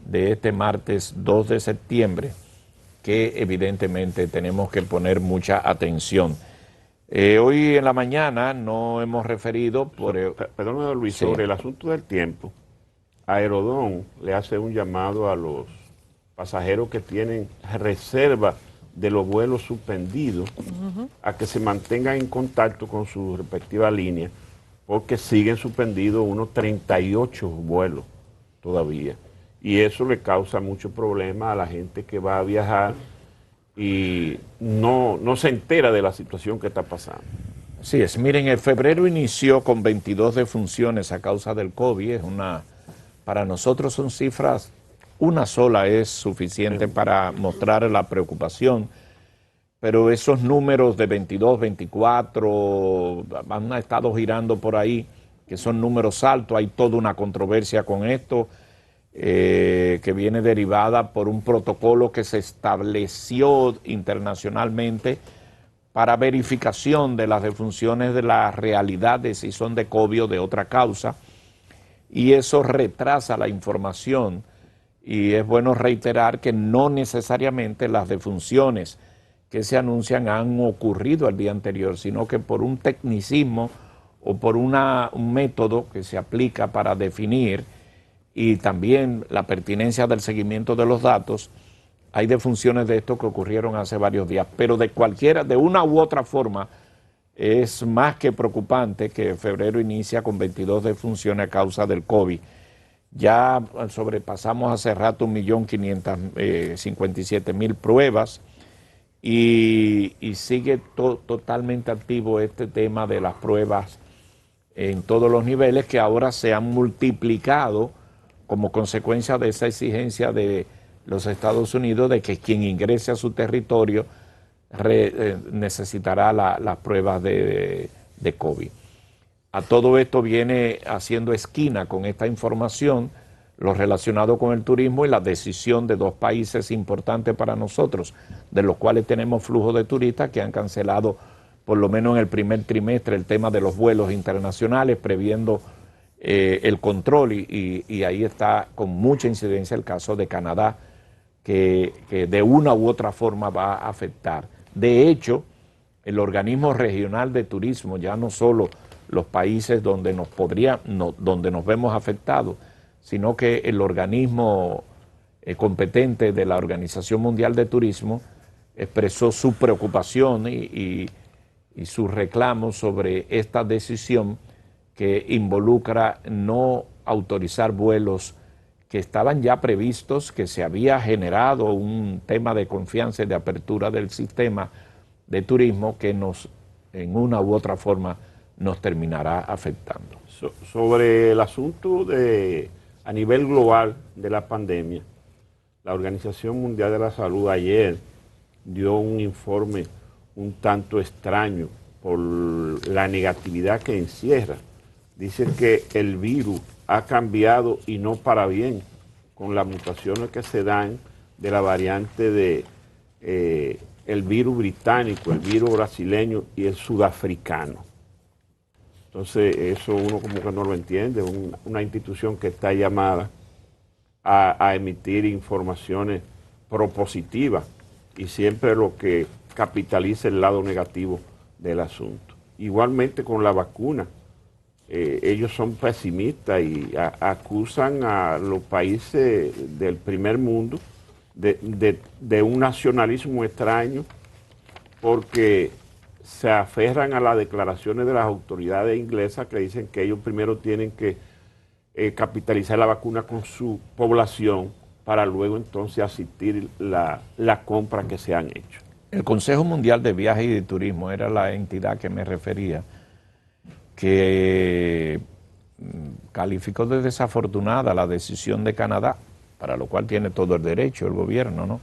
de este martes 2 de septiembre, que evidentemente tenemos que poner mucha atención. Hoy en la mañana no hemos referido por... Perdóname, Luis, Sí. sobre el asunto del tiempo. Aerodón le hace un llamado a los pasajeros que tienen reserva de los vuelos suspendidos a que se mantengan en contacto con su respectiva línea, porque siguen suspendidos unos 38 vuelos todavía. Y eso le causa mucho problema a la gente que va a viajar y no se entera de la situación que está pasando. Así es, miren, el febrero inició con 22 defunciones a causa del COVID. Para nosotros son cifras, una sola es suficiente para mostrar la preocupación, pero esos números de 22, 24 han estado girando por ahí, que son números altos. Hay toda una controversia con esto, que viene derivada por un protocolo que se estableció internacionalmente para verificación de las defunciones, de la realidad de si son de COVID o de otra causa, y eso retrasa la información. Y es bueno reiterar que no necesariamente las defunciones que se anuncian han ocurrido el día anterior, sino que por un tecnicismo o por un método que se aplica para definir, y también la pertinencia del seguimiento de los datos, hay defunciones de esto que ocurrieron hace varios días, pero de una u otra forma, es más que preocupante que febrero inicia con 22 defunciones a causa del COVID. Ya sobrepasamos hace rato 1.557.000 pruebas y sigue totalmente activo este tema de las pruebas en todos los niveles, que ahora se han multiplicado como consecuencia de esa exigencia de los Estados Unidos de que quien ingrese a su territorio necesitará las pruebas de COVID. A todo esto viene haciendo esquina con esta información lo relacionado con el turismo y la decisión de dos países importantes para nosotros, de los cuales tenemos flujo de turistas que han cancelado por lo menos en el primer trimestre el tema de los vuelos internacionales, previendo el control, y ahí está con mucha incidencia el caso de Canadá, que de una u otra forma va a afectar. De hecho, el organismo regional de turismo, ya no solo los países donde donde nos vemos afectados, sino que el organismo competente de la Organización Mundial de Turismo expresó su preocupación y su reclamo sobre esta decisión que involucra no autorizar vuelos que estaban ya previstos, que se había generado un tema de confianza y de apertura del sistema de turismo que en una u otra forma, nos terminará afectando. Sobre el asunto a nivel global de la pandemia, la Organización Mundial de la Salud ayer dio un informe un tanto extraño por la negatividad que encierra. Dicen que el virus ha cambiado y no para bien, con las mutaciones que se dan de la variante de el virus británico, el virus brasileño y el sudafricano. Entonces eso uno como que no lo entiende, una institución que está llamada a emitir informaciones propositivas y siempre lo que capitaliza el lado negativo del asunto. Igualmente con la vacuna. Ellos son pesimistas y acusan a los países del primer mundo de un nacionalismo extraño, porque se aferran a las declaraciones de las autoridades inglesas que dicen que ellos primero tienen que capitalizar la vacuna con su población para luego entonces asistir la compra que se han hecho. El Consejo Mundial de Viajes y de Turismo era la entidad que me refería, que calificó de desafortunada la decisión de Canadá, para lo cual tiene todo el derecho el gobierno, ¿no?,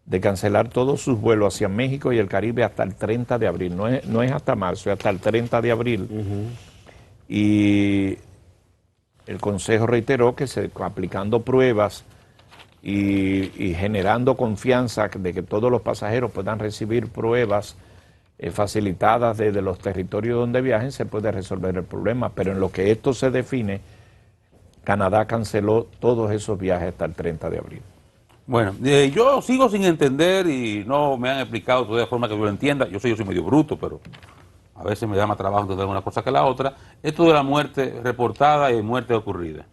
de cancelar todos sus vuelos hacia México y el Caribe hasta el 30 de abril. No es hasta marzo, es hasta el 30 de abril. Y el Consejo reiteró que aplicando pruebas y generando confianza de que todos los pasajeros puedan recibir pruebas facilitadas desde los territorios donde viajen, se puede resolver el problema. Pero en lo que esto se define, Canadá canceló todos esos viajes hasta el 30 de abril. Bueno, yo sigo sin entender y no me han explicado de forma que yo lo entienda. Yo soy medio bruto, pero a veces me da más trabajo entender una cosa que la otra. Esto de la muerte reportada y muerte ocurrida.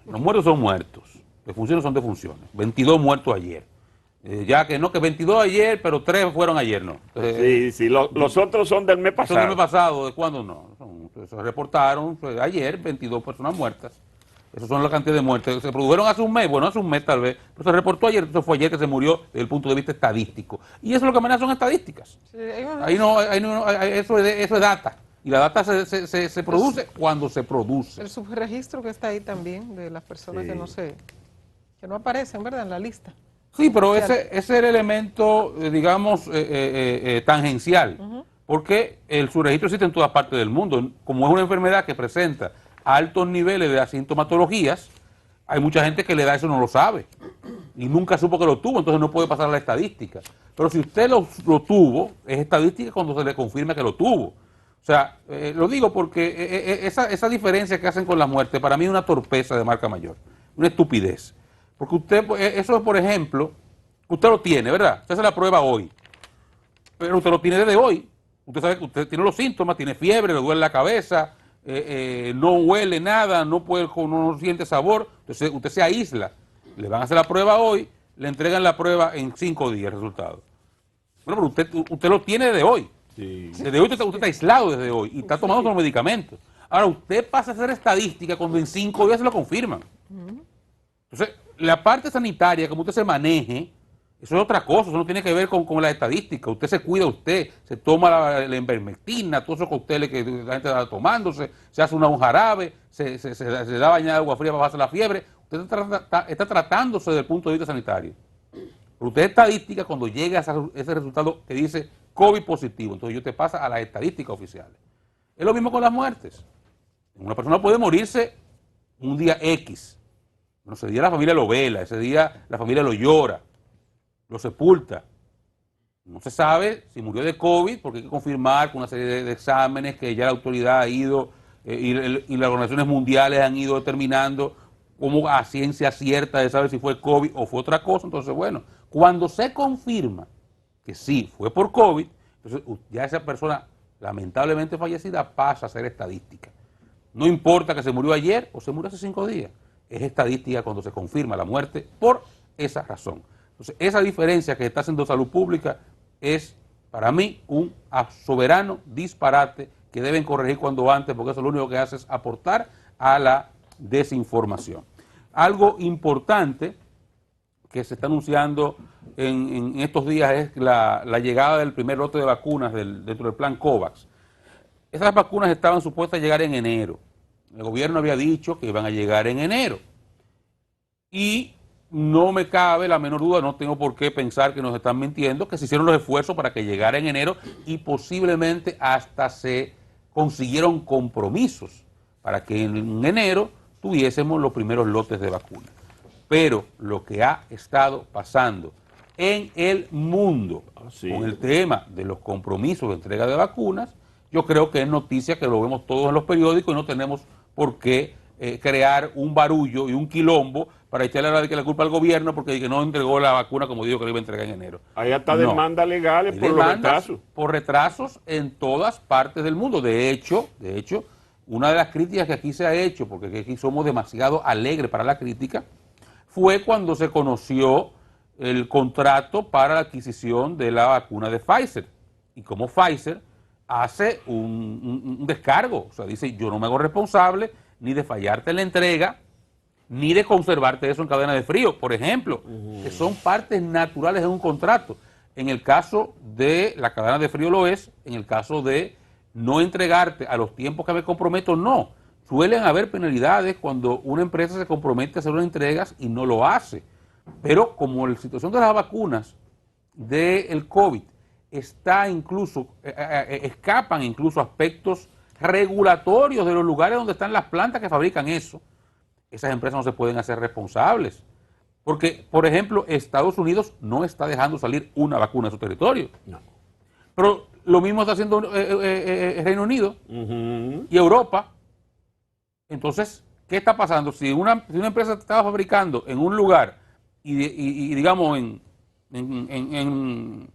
Los muertos son muertos, defunciones son defunciones. 22 muertos ayer. Ya que no, que 22 ayer, pero 3 fueron ayer, no. Sí, los otros son del mes pasado. Son del mes pasado, ¿de cuándo no? Se reportaron ayer 22 personas muertas. Esas son la cantidad de muertes. Se produjeron hace un mes, bueno, hace un mes tal vez, pero se reportó ayer, eso fue ayer que se murió desde el punto de vista estadístico. Y eso es lo que maneja son estadísticas. Sí, eso es data. Y la data se produce cuando se produce. El subregistro que está ahí también, de las personas que no aparecen, ¿verdad?, en la lista. Sí, pero ese es el elemento, digamos, tangencial, porque el subregistro existe en todas partes del mundo. Como es una enfermedad que presenta altos niveles de asintomatologías, hay mucha gente que le da eso y no lo sabe, y nunca supo que lo tuvo, entonces no puede pasar a la estadística. Pero si usted lo tuvo, es estadística cuando se le confirma que lo tuvo. O sea, lo digo porque esa diferencia que hacen con la muerte, para mí es una torpeza de marca mayor, una estupidez. Porque usted, eso es, por ejemplo, usted lo tiene, ¿verdad? Usted hace la prueba hoy, pero usted lo tiene desde hoy. Usted sabe que usted tiene los síntomas, tiene fiebre, le duele la cabeza, no huele nada, no siente sabor, entonces usted se aísla. Le van a hacer la prueba hoy, le entregan la prueba en 5 días el resultado. Bueno, pero usted lo tiene desde hoy. Sí. Desde hoy usted está aislado desde hoy y está tomando los medicamentos. Ahora usted pasa a hacer estadística cuando en 5 días se lo confirman. Entonces, la parte sanitaria, como usted se maneje, eso es otra cosa, eso no tiene que ver con la estadística. Usted se cuida, usted se toma la ivermectina, todos esos cócteles que la gente está tomándose, se hace un jarabe, se da bañada de agua fría para bajar la fiebre. Usted está tratándose desde el punto de vista sanitario. Pero usted es estadística cuando llega a ese resultado que dice COVID positivo. Entonces yo te pasa a las estadísticas oficiales. Es lo mismo con las muertes. Una persona puede morirse un día X. Bueno, ese día la familia lo vela, ese día la familia lo llora, lo sepulta. No se sabe si murió de COVID porque hay que confirmar con una serie de exámenes que ya la autoridad ha ido y las organizaciones mundiales han ido determinando como a ciencia cierta de saber si fue COVID o fue otra cosa. Entonces, bueno, cuando se confirma que sí fue por COVID, entonces ya esa persona lamentablemente fallecida pasa a ser estadística. No importa que se murió ayer o se murió hace 5 días. Es estadística cuando se confirma la muerte por esa razón. Entonces, esa diferencia que está haciendo Salud Pública es, para mí, un soberano disparate que deben corregir cuando antes, porque eso lo único que hace es aportar a la desinformación. Algo importante que se está anunciando en estos días es la llegada del primer lote de vacunas dentro del plan COVAX. Esas vacunas estaban supuestas a llegar en enero. El gobierno había dicho que iban a llegar en enero. Y no me cabe la menor duda, no tengo por qué pensar que nos están mintiendo, que se hicieron los esfuerzos para que llegara en enero y posiblemente hasta se consiguieron compromisos para que en enero tuviésemos los primeros lotes de vacunas. Pero lo que ha estado pasando en el mundo con el tema de los compromisos de entrega de vacunas, yo creo que es noticia que lo vemos todos en los periódicos y no tenemos por qué crear un barullo y un quilombo para echarle la culpa al gobierno porque no entregó la vacuna como dijo que lo iba a entregar en enero. Hay hasta demandas legales por los retrasos. Por retrasos en todas partes del mundo. De hecho, una de las críticas que aquí se ha hecho, porque aquí somos demasiado alegres para la crítica, fue cuando se conoció el contrato para la adquisición de la vacuna de Pfizer. Y como Pfizer hace un descargo, o sea, dice, yo no me hago responsable ni de fallarte en la entrega, ni de conservarte eso en cadena de frío, por ejemplo, que son partes naturales de un contrato. En el caso de la cadena de frío lo es, en el caso de no entregarte a los tiempos que me comprometo, no. Suelen haber penalidades cuando una empresa se compromete a hacer unas entregas y no lo hace. Pero como la situación de las vacunas del COVID está incluso, escapan incluso aspectos regulatorios de los lugares donde están las plantas que fabrican eso, esas empresas no se pueden hacer responsables. Porque, por ejemplo, Estados Unidos no está dejando salir una vacuna de su territorio. No. Pero lo mismo está haciendo Reino Unido y Europa. Entonces, ¿qué está pasando? Si una empresa estaba fabricando en un lugar y digamos en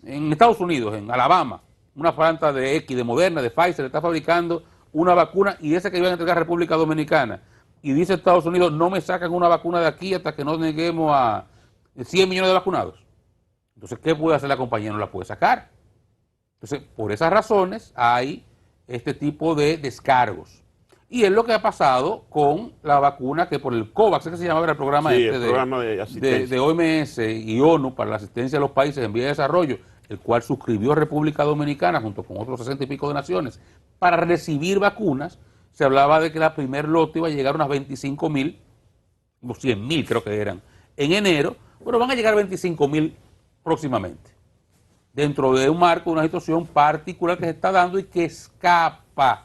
Estados Unidos, en Alabama, una planta de X, de Moderna, de Pfizer, está fabricando una vacuna y esa que iban a entregar a República Dominicana, y dice Estados Unidos, no me sacan una vacuna de aquí hasta que no lleguemos a 100 millones de vacunados. Entonces, ¿qué puede hacer la compañía? No la puede sacar. Entonces, por esas razones hay este tipo de descargos. Y es lo que ha pasado con la vacuna que por el COVAX, que se llamaba el programa, Sí, este el programa de asistencia. de OMS y ONU para la asistencia de los países en vía de desarrollo, el cual suscribió República Dominicana junto con otros 60 y pico de naciones para recibir vacunas. Se hablaba de que la primer lote iba a llegar a unas 25.000, o 100.000 creo que eran, en enero. Bueno, van a llegar 25.000 próximamente, dentro de un marco, de una situación particular que se está dando y que escapa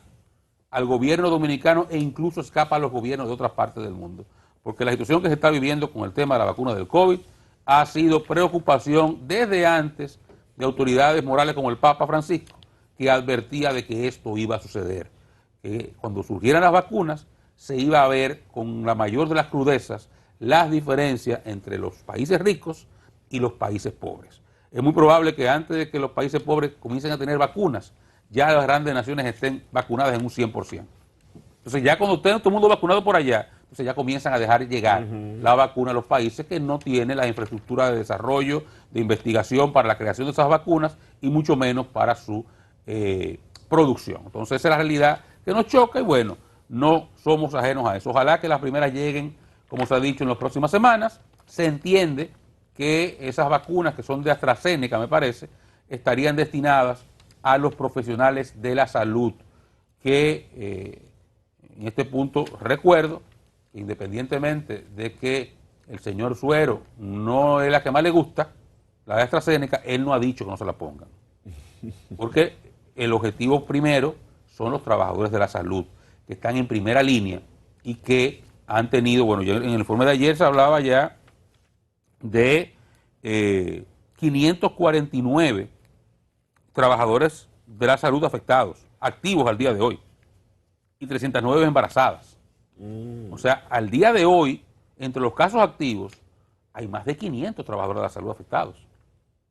al gobierno dominicano e incluso escapa a los gobiernos de otras partes del mundo. Porque la situación que se está viviendo con el tema de la vacuna del COVID ha sido preocupación desde antes de autoridades morales como el Papa Francisco, que advertía de que esto iba a suceder. Que cuando surgieran las vacunas se iba a ver con la mayor de las crudezas las diferencias entre los países ricos y los países pobres. Es muy probable que antes de que los países pobres comiencen a tener vacunas, ya las grandes naciones estén vacunadas en un 100%. Entonces ya cuando todo el mundo vacunado por allá, entonces ya comienzan a dejar llegar la vacuna a los países que no tienen la infraestructura de desarrollo, de investigación para la creación de esas vacunas y mucho menos para su producción. Entonces esa es la realidad que nos choca y bueno, no somos ajenos a eso. Ojalá que las primeras lleguen, como se ha dicho, en las próximas semanas. Se entiende que esas vacunas, que son de AstraZeneca, me parece, estarían destinadas a los profesionales de la salud, que en este punto recuerdo, independientemente de que el señor Suero no es la que más le gusta, la de AstraZeneca, él no ha dicho que no se la pongan. Porque el objetivo primero son los trabajadores de la salud, que están en primera línea y que han tenido, bueno, en el informe de ayer se hablaba ya de 549 trabajadores de la salud afectados, activos al día de hoy, y 309 embarazadas. O sea, al día de hoy, entre los casos activos, hay más de 500 trabajadores de la salud afectados,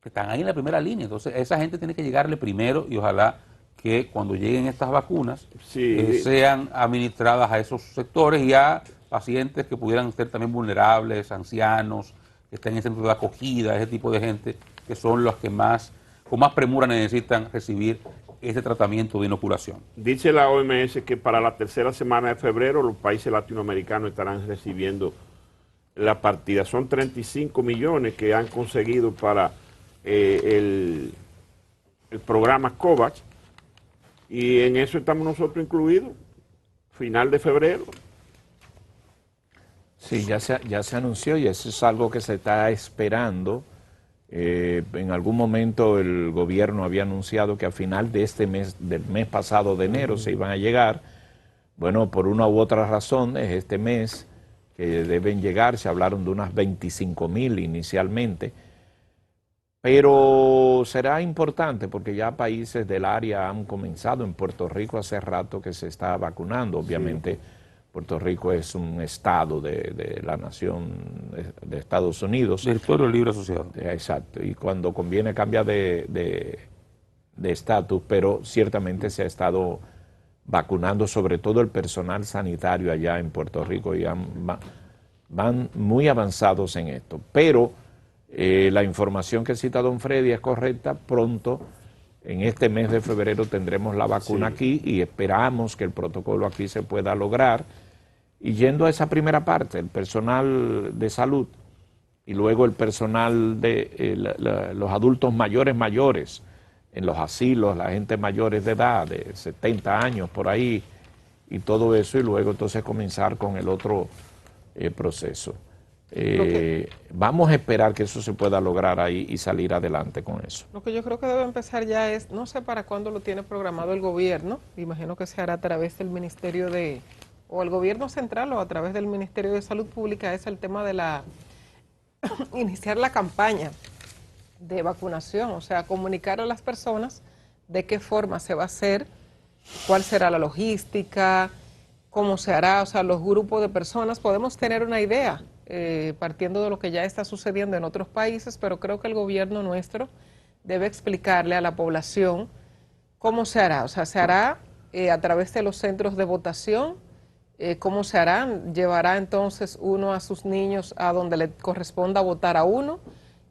que están ahí en la primera línea. Entonces, esa gente tiene que llegarle primero y ojalá que cuando lleguen estas vacunas sean administradas a esos sectores y a pacientes que pudieran ser también vulnerables, ancianos, que estén en centros de acogida, ese tipo de gente que son los que más, con más premura necesitan recibir ese tratamiento de inoculación. Dice la OMS que para la tercera semana de febrero los países latinoamericanos estarán recibiendo la partida. Son 35 millones que han conseguido para el programa COVAX y en eso estamos nosotros incluidos, final de febrero. Sí, ya se anunció y eso es algo que se está esperando. En algún momento el gobierno había anunciado que a final de este mes, del mes pasado de enero, se iban a llegar. Bueno, por una u otra razón, es este mes que deben llegar. Se hablaron de unas 25.000 inicialmente. Pero será importante porque ya países del área han comenzado. En Puerto Rico hace rato que se está vacunando. Obviamente, sí. Puerto Rico es un estado de la nación de Estados Unidos. Territorio libre asociado. Exacto. Y cuando conviene cambia de estatus, pero ciertamente se ha estado vacunando sobre todo el personal sanitario allá en Puerto Rico y van muy avanzados en esto. Pero la información que cita don Freddy es correcta. Pronto, en este mes de febrero, tendremos la vacuna aquí y esperamos que el protocolo aquí se pueda lograr. Y yendo a esa primera parte, el personal de salud y luego el personal de los adultos mayores, en los asilos, la gente mayores de edad, de 70 años por ahí, y todo eso, y luego entonces comenzar con el otro proceso. Vamos a esperar que eso se pueda lograr ahí y salir adelante con eso. Lo que yo creo que debe empezar ya es, no sé para cuándo lo tiene programado el gobierno, imagino que se hará a través del Ministerio o el gobierno central o a través del Ministerio de Salud Pública, es el tema de iniciar la campaña de vacunación, o sea, comunicar a las personas de qué forma se va a hacer, cuál será la logística, cómo se hará, o sea, los grupos de personas, podemos tener una idea partiendo de lo que ya está sucediendo en otros países, pero creo que el gobierno nuestro debe explicarle a la población cómo se hará, o sea, se hará a través de los centros de votación. ¿Cómo se hará? ¿Llevará entonces uno a sus niños a donde le corresponda votar a uno?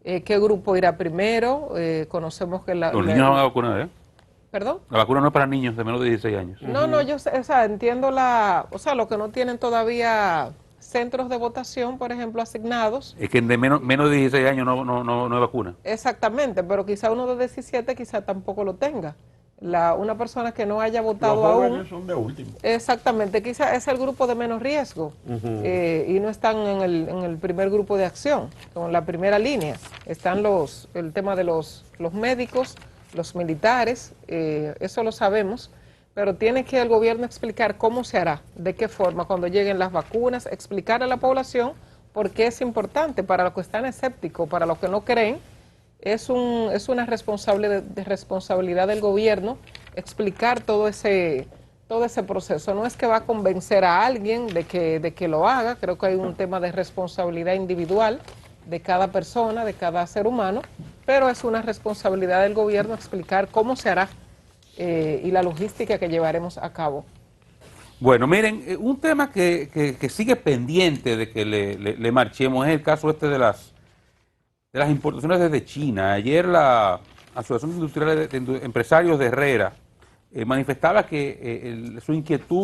¿Qué grupo irá primero? Conocemos que Los niños no van a vacunar, ¿eh? ¿Perdón? La vacuna no es para niños de menos de 16 años. No, yo sé, o sea, entiendo lo que no tienen todavía centros de votación, por ejemplo, asignados. Es que de menos de 16 años no hay vacuna. Exactamente, pero quizá uno de 17 quizá tampoco lo tenga. Una persona que no haya votado Los jóvenes aún. son de último. Exactamente, quizá es el grupo de menos riesgo y no están en el primer grupo de acción, en la primera línea. Están el tema de los médicos, los militares, eso lo sabemos, pero tiene que el gobierno explicar cómo se hará, de qué forma, cuando lleguen las vacunas, explicar a la población por qué es importante para los que están escépticos, para los que no creen. Es una responsabilidad del gobierno explicar todo ese proceso. No es que va a convencer a alguien de que lo haga, creo que hay un tema de responsabilidad individual de cada persona, de cada ser humano, pero es una responsabilidad del gobierno explicar cómo se hará y la logística que llevaremos a cabo. Bueno, miren, un tema que sigue pendiente de que le marchemos es el caso este de las importaciones desde China. Ayer la Asociación Industrial de Empresarios de Herrera manifestaba que su inquietud